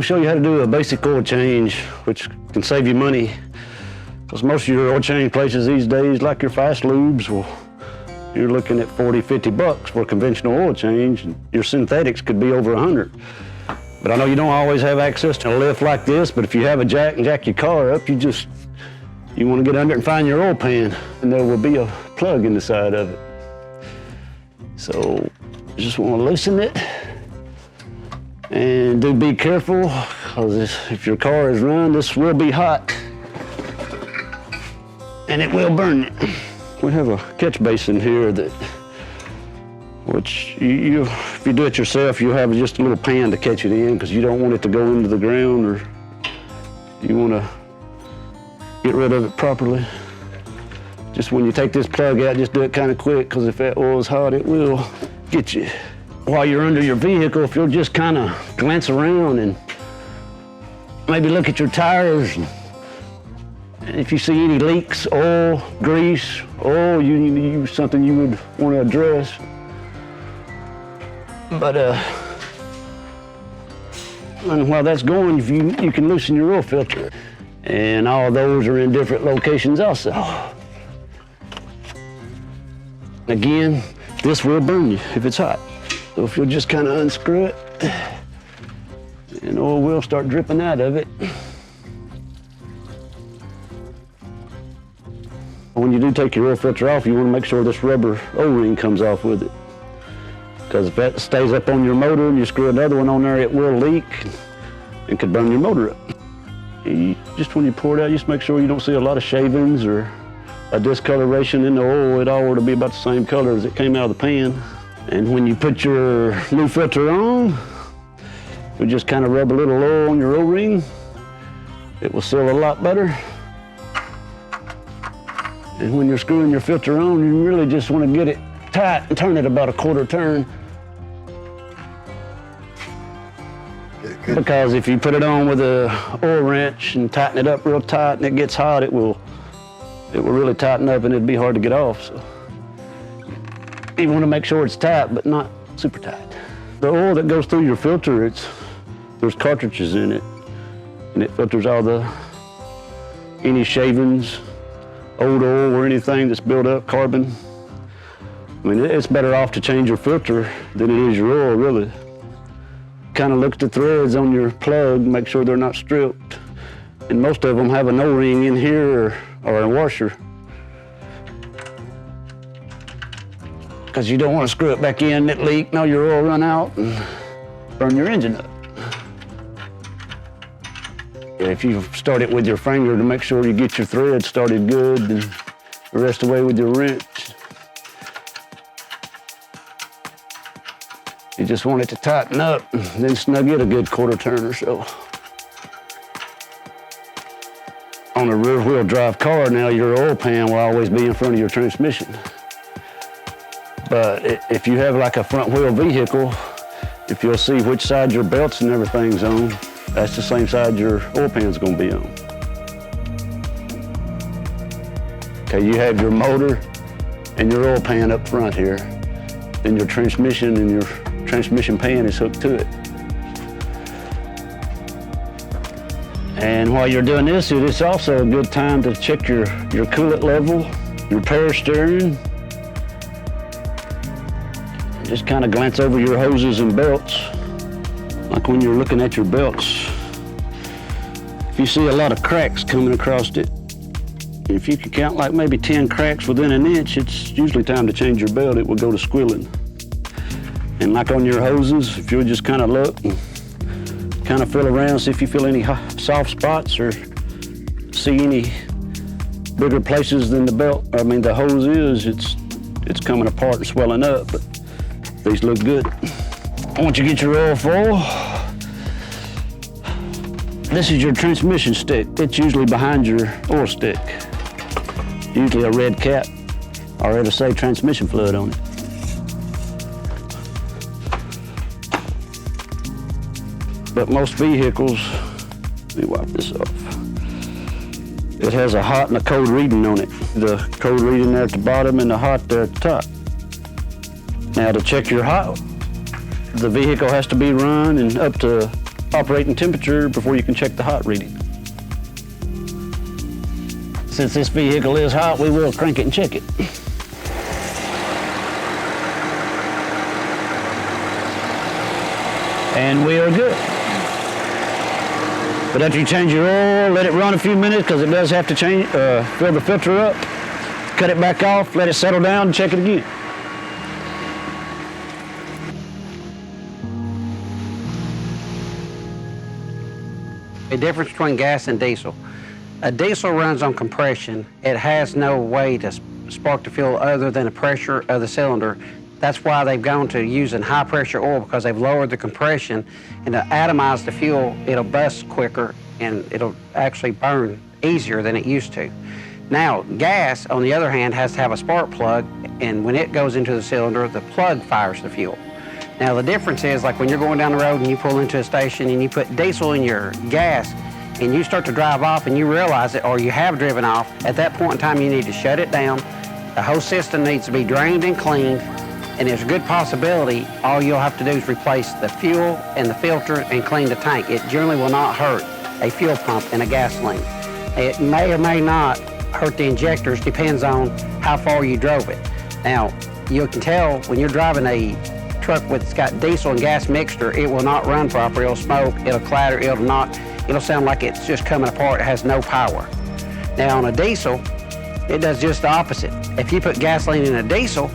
show you how to do a basic oil change, which can save you money. Because most of your oil change places these days, like your fast lubes, well, you're looking at 40, 50 bucks for a conventional oil change, and your synthetics could be over 100. But I know you don't always have access to a lift like this, but if you have a jack and jack your car up, you want to get under it and find your oil pan, and there will be a plug in the side of it. So you just want to loosen it, and do be careful, because if your car is run, this will be hot, and it will burn you. We have a catch basin here which if you do it yourself, you have just a little pan to catch it in, because you don't want it to go into the ground, or you want to get rid of it properly. Just when you take this plug out, just do it kind of quick, because if that oil is hot, it will get you. While you're under your vehicle, if you'll just kind of glance around and maybe look at your tires, and if you see any leaks, oil, grease, oil, something you would want to address. But and while that's going, you can loosen your oil filter, and all those are in different locations also. Again, this will burn you if it's hot. So if you'll just kind of unscrew it, and oil will start dripping out of it. When you do take your oil filter off, you want to make sure this rubber O-ring comes off with it. Because if that stays up on your motor and you screw another one on there, it will leak and could burn your motor up. Just when you pour it out, just make sure you don't see a lot of shavings or a discoloration in the oil. It all ought to be about the same color as it came out of the pan. And when you put your new filter on, you just kind of rub a little oil on your O-ring. It will seal a lot better. And when you're screwing your filter on, you really just want to get it tight and turn it about a quarter turn. Because if you put it on with a oil wrench and tighten it up real tight and it gets hot, it will really tighten up and it'd be hard to get off. So you want to make sure it's tight, but not super tight. The oil that goes through your filter, there's cartridges in it, and it filters all any shavings, old oil or anything that's built up, carbon. I mean, it's better off to change your filter than it is your oil, really. Kind of look at the threads on your plug, make sure they're not stripped. And most of them have an O-ring in here or a washer. Because you don't want to screw it back in, it leak, and all your oil run out and burn your engine up. If you start it with your finger to make sure you get your thread started good, and the rest away with your wrench. You just want it to tighten up, and then snug it a good quarter turn or so. On a rear-wheel drive car now, your oil pan will always be in front of your transmission. But if you have like a front-wheel vehicle, if you'll see which side your belts and everything's on, that's the same side your oil pan's gonna be on. Okay, you have your motor and your oil pan up front here. Then your transmission and your transmission pan is hooked to it. And while you're doing this, it is also a good time to check your coolant level, your power steering. Just kind of glance over your hoses and belts. Like when you're looking at your belts, if you see a lot of cracks coming across it, if you can count like maybe 10 cracks within an inch, it's usually time to change your belt. It will go to squilling. And like on your hoses, if you'll just kind of look and kind of feel around, see if you feel any soft spots or see any bigger places than the hose is, it's coming apart and swelling up, but these look good. Once you get your oil full, this is your transmission stick. It's usually behind your oil stick. Usually a red cap, or it'll say transmission fluid on it. But most vehicles, let me wipe this off. It has a hot and a cold reading on it. The cold reading there at the bottom and the hot there at the top. Now to check your hot, the vehicle has to be run and up to operating temperature before you can check the hot reading. Since this vehicle is hot, we will crank it and check it. And we are good. But after you change your oil, let it run a few minutes because it does have to change, fill the filter up. Cut it back off, let it settle down, and check it again. The difference between gas and diesel. A diesel runs on compression. It has no way to spark the fuel other than the pressure of the cylinder. That's why they've gone to using high pressure oil, because they've lowered the compression, and to atomize the fuel, it'll bust quicker and it'll actually burn easier than it used to. Now, gas, on the other hand, has to have a spark plug, and when it goes into the cylinder, the plug fires the fuel. Now, the difference is, like when you're going down the road and you pull into a station and you put diesel in your gas and you start to drive off and you realize it, or you have driven off, at that point in time you need to shut it down. The whole system needs to be drained and cleaned, and there's a good possibility all you'll have to do is replace the fuel and the filter and clean the tank. It generally will not hurt a fuel pump in a gasoline. It may or may not hurt the injectors, depends on how far you drove it. Now, you can tell when you're driving a truck that's got diesel and gas mixture, it will not run proper. It'll smoke, it'll clatter, it'll sound like it's just coming apart. It has no power. Now on a diesel, it does just the opposite. If you put gasoline in a diesel,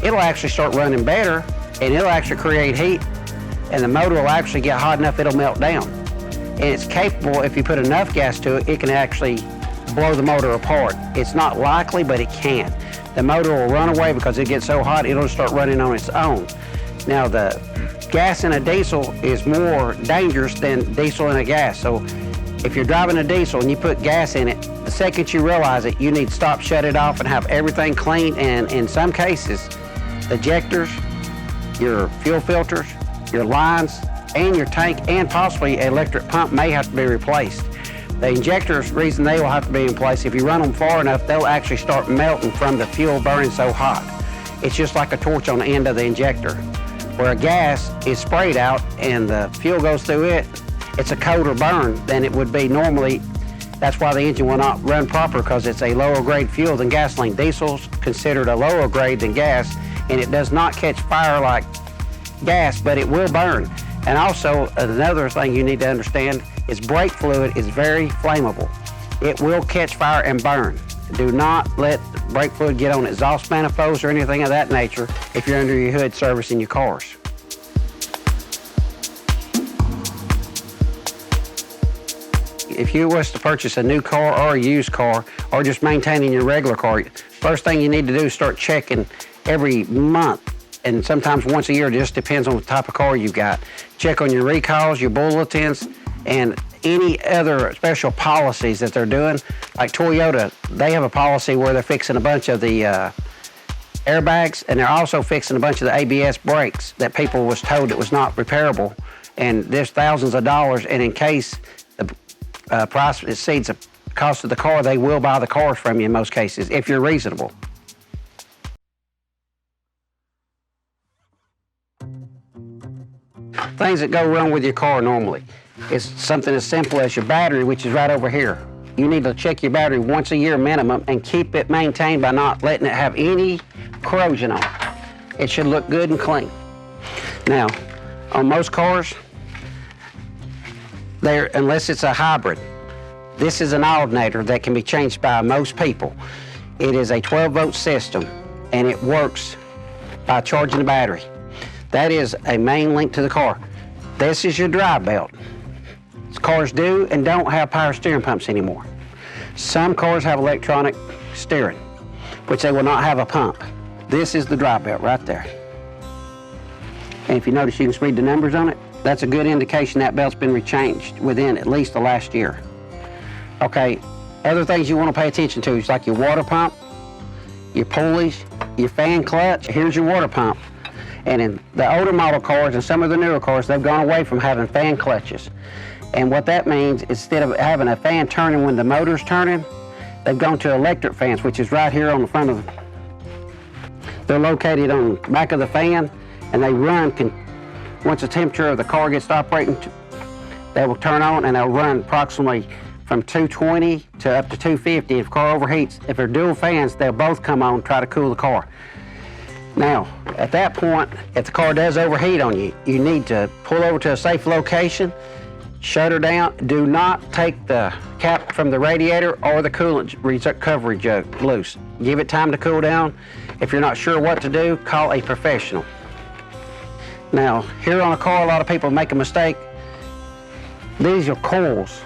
it'll actually start running better, and it'll actually create heat, and the motor will actually get hot enough it'll melt down. And it's capable, if you put enough gas to it, it can actually blow the motor apart. It's not likely, but it can. The motor will run away because it gets so hot, it'll start running on its own. Now, the gas in a diesel is more dangerous than diesel in a gas. So if you're driving a diesel and you put gas in it, the second you realize it, you need to stop, shut it off, and have everything clean. And in some cases, the ejectors, your fuel filters, your lines, and your tank, and possibly an electric pump may have to be replaced. The injectors, reason they will have to be in place, if you run them far enough, they'll actually start melting from the fuel burning so hot. It's just like a torch on the end of the injector. Where a gas is sprayed out and the fuel goes through it, it's a colder burn than it would be normally. That's why the engine will not run proper, because it's a lower grade fuel than gasoline. Diesel's considered a lower grade than gas, and it does not catch fire like gas, but it will burn. And also, another thing you need to understand is brake fluid is very flammable. It will catch fire and burn. Do not let brake fluid get on exhaust manifolds or anything of that nature if you're under your hood servicing your cars. If you was to purchase a new car or a used car, or just maintaining your regular car, first thing you need to do is start checking every month, and sometimes once a year. It just depends on the type of car you've got. Check on your recalls, your bulletins, and any other special policies that they're doing. Like Toyota, they have a policy where they're fixing a bunch of the airbags, and they're also fixing a bunch of the ABS brakes that people was told it was not repairable. And there's thousands of dollars, and in case the price exceeds the cost of the car, they will buy the cars from you in most cases, if you're reasonable. Things that go wrong with your car normally is something as simple as your battery, which is right over here. You need to check your battery once a year minimum and keep it maintained by not letting it have any corrosion on it. It should look good and clean. Now, on most cars, unless it's a hybrid, this is an alternator that can be changed by most people. It is a 12-volt system, and it works by charging the battery. That is a main link to the car. This is your drive belt. Cars do and don't have power steering pumps anymore. Some cars have electronic steering, which they will not have a pump. This is the drive belt right there. And if you notice, you can read the numbers on it. That's a good indication that belt's been rechanged within at least the last year. Okay, other things you want to pay attention to is like your water pump, your pulleys, your fan clutch. Here's your water pump. And in the older model cars and some of the newer cars, they've gone away from having fan clutches. And what that means, instead of having a fan turning when the motor's turning, they've gone to electric fans, which is right here on the front of them. They're located on the back of the fan, and they run once the temperature of the car gets to operating They will turn on and they'll run approximately from 220 to up to 250. If the car overheats, if they're dual fans, they'll both come on, try to cool the car. Now, at that point, if the car does overheat on you, you need to pull over to a safe location, shut her down. Do not take the cap from the radiator or the coolant recovery jug loose. Give it time to cool down. If you're not sure what to do, call a professional. Now, here on a car, a lot of people make a mistake. These are coils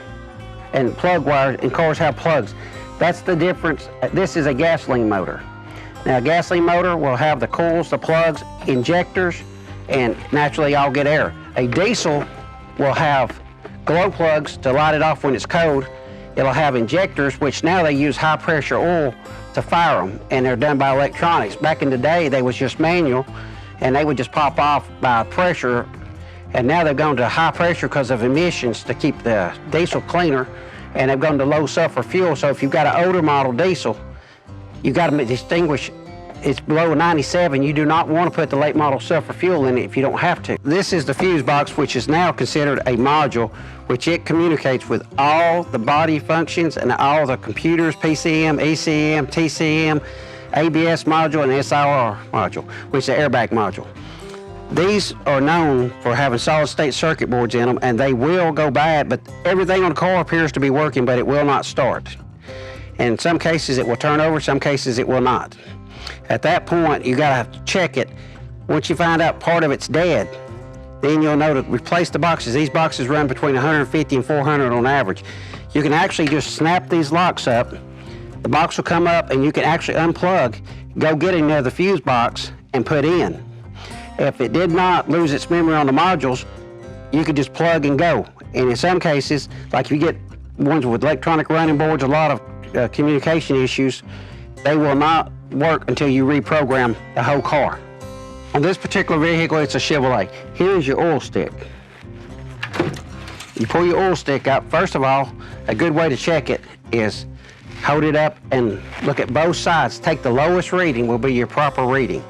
and plug wires, and cars have plugs. That's the difference. This is a gasoline motor. Now, a gasoline motor will have the coils, the plugs, injectors, and naturally y'all get air. A diesel will have glow plugs to light it off when it's cold. It'll have injectors, which now they use high pressure oil to fire them, and they're done by electronics. Back in the day, they was just manual, and they would just pop off by pressure, and now they've gone to high pressure because of emissions to keep the diesel cleaner, and they've gone to low sulfur fuel. So if you've got an older model diesel, you got to distinguish it's below 97. You do not want to put the late model sulfur fuel in it if you don't have to. This is the fuse box, which is now considered a module, which it communicates with all the body functions and all the computers, PCM, ECM, TCM, ABS module, and SIR module, which is the airbag module. These are known for having solid state circuit boards in them, and they will go bad, but everything on the car appears to be working, but it will not start. In some cases it will turn over, some cases it will not. At that point, you gotta check it. Once you find out part of it's dead, then you'll know to replace the boxes. These boxes run between 150 and 400 on average. You can actually just snap these locks up. The box will come up and you can actually unplug, go get another fuse box and put in. If it did not lose its memory on the modules, you could just plug and go. And in some cases, like if you get ones with electronic running boards, a lot of communication issues, they will not work until you reprogram the whole car. On this particular vehicle, it's a Chevrolet. Here's your oil stick. You pull your oil stick out. First of all, a good way to check it is hold it up and look at both sides. Take the lowest reading will be your proper reading.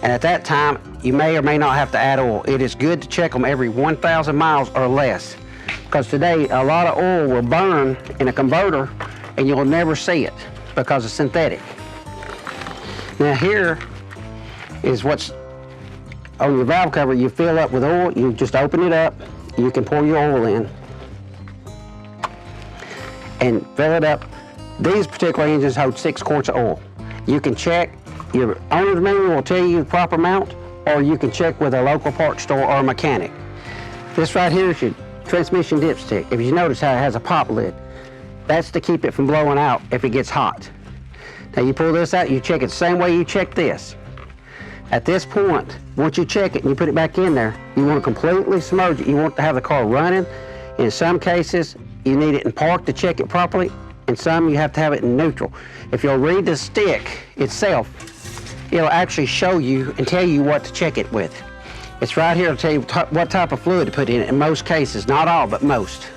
And at that time, you may or may not have to add oil. It is good to check them every 1,000 miles or less, because today a lot of oil will burn in a converter and you'll never see it because it's synthetic. Now here is what's on your valve cover. You fill up with oil, you just open it up, you can pour your oil in and fill it up. These particular engines hold 6 quarts of oil. You can check, your owner's manual will tell you the proper amount, or you can check with a local parts store or a mechanic. This right here is your transmission dipstick. If you notice how it has a pop lid, that's to keep it from blowing out if it gets hot. Now you pull this out, you check it the same way you check this. At this point, once you check it and you put it back in there, you want to completely submerge it. You want to have the car running. In some cases, you need it in park to check it properly. In some, you have to have it in neutral. If you'll read the stick itself, it'll actually show you and tell you what to check it with. It's right here to tell you what type of fluid to put in it in most cases, not all, but most.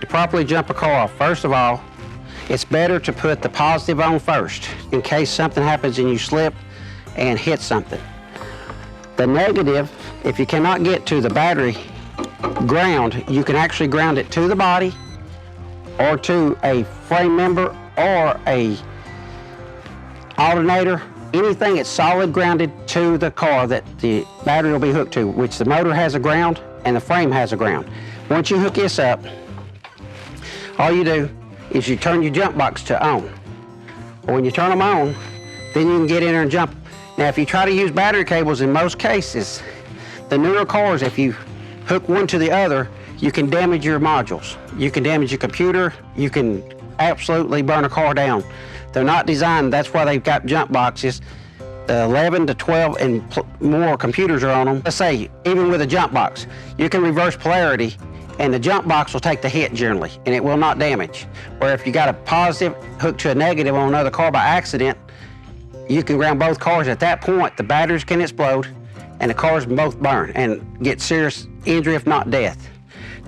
To properly jump a car off, first of all, it's better to put the positive on first in case something happens and you slip and hit something. The negative, if you cannot get to the battery ground, you can actually ground it to the body or to a frame member or a alternator, anything that's solid grounded to the car that the battery will be hooked to, which the motor has a ground and the frame has a ground. Once you hook this up, all you do is you turn your jump box to on. When you turn them on, then you can get in there and jump. Now, if you try to use battery cables, in most cases, the newer cars, if you hook one to the other, you can damage your modules. You can damage your computer. You can absolutely burn a car down. They're not designed, that's why they've got jump boxes. The 11 to 12 and more computers are on them. Let's say, even with a jump box, you can reverse polarity and the jump box will take the hit generally, and it will not damage. Where if you got a positive hooked to a negative on another car by accident, you can ground both cars. At that point, the batteries can explode and the cars both burn and get serious injury, if not death.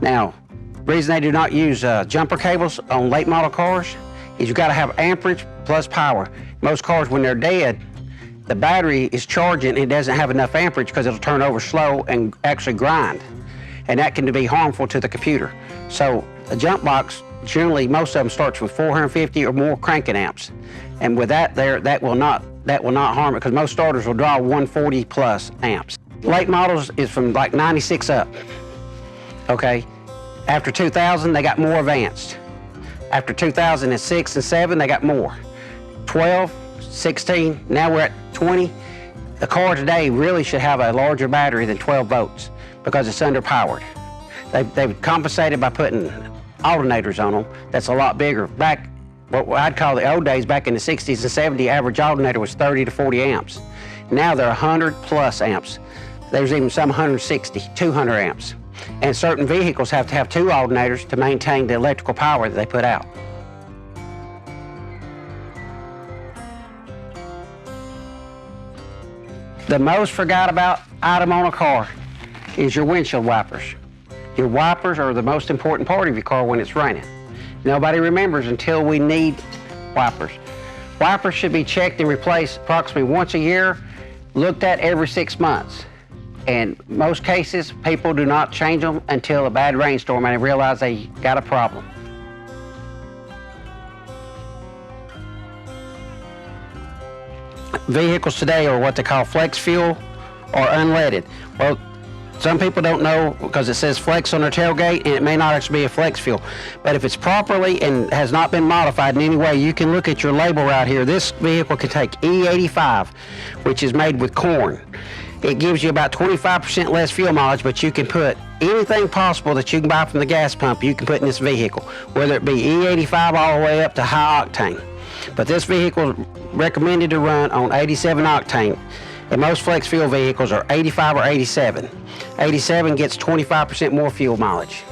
Now, reason they do not use jumper cables on late model cars is you got to have amperage plus power. Most cars, when they're dead, the battery is charging and it doesn't have enough amperage because it'll turn over slow and actually grind. And that can be harmful to the computer. So a jump box, generally most of them starts with 450 or more cranking amps. And with that there, that will not harm it because most starters will draw 140 plus amps. Late models is from like 96 up, okay? After 2000, they got more advanced. After 2006 and 7, they got more. 12, 16, now we're at 20. The car today really should have a larger battery than 12 volts because it's underpowered. They've compensated by putting alternators on them that's a lot bigger. Back, what I'd call the old days, back in the 60s and 70s, average alternator was 30 to 40 amps. Now they're 100 plus amps. There's even some 160, 200 amps. And certain vehicles have to have 2 alternators to maintain the electrical power that they put out. The most forgot about item on a car is your windshield wipers. Your wipers are the most important part of your car when it's raining. Nobody remembers until we need wipers. Wipers should be checked and replaced approximately once a year, looked at every 6 months. In most cases, people do not change them until a bad rainstorm and they realize they got a problem. Vehicles today are what they call flex fuel or unleaded. Well, some people don't know because it says flex on their tailgate and it may not actually be a flex fuel. But if it's properly and has not been modified in any way, you can look at your label right here. This vehicle can take E85, which is made with corn. It gives you about 25% less fuel mileage, but you can put anything possible that you can buy from the gas pump, you can put in this vehicle, whether it be E85 all the way up to high octane. But this vehicle is recommended to run on 87 octane. And most flex fuel vehicles are 85 or 87. 87 gets 25% more fuel mileage.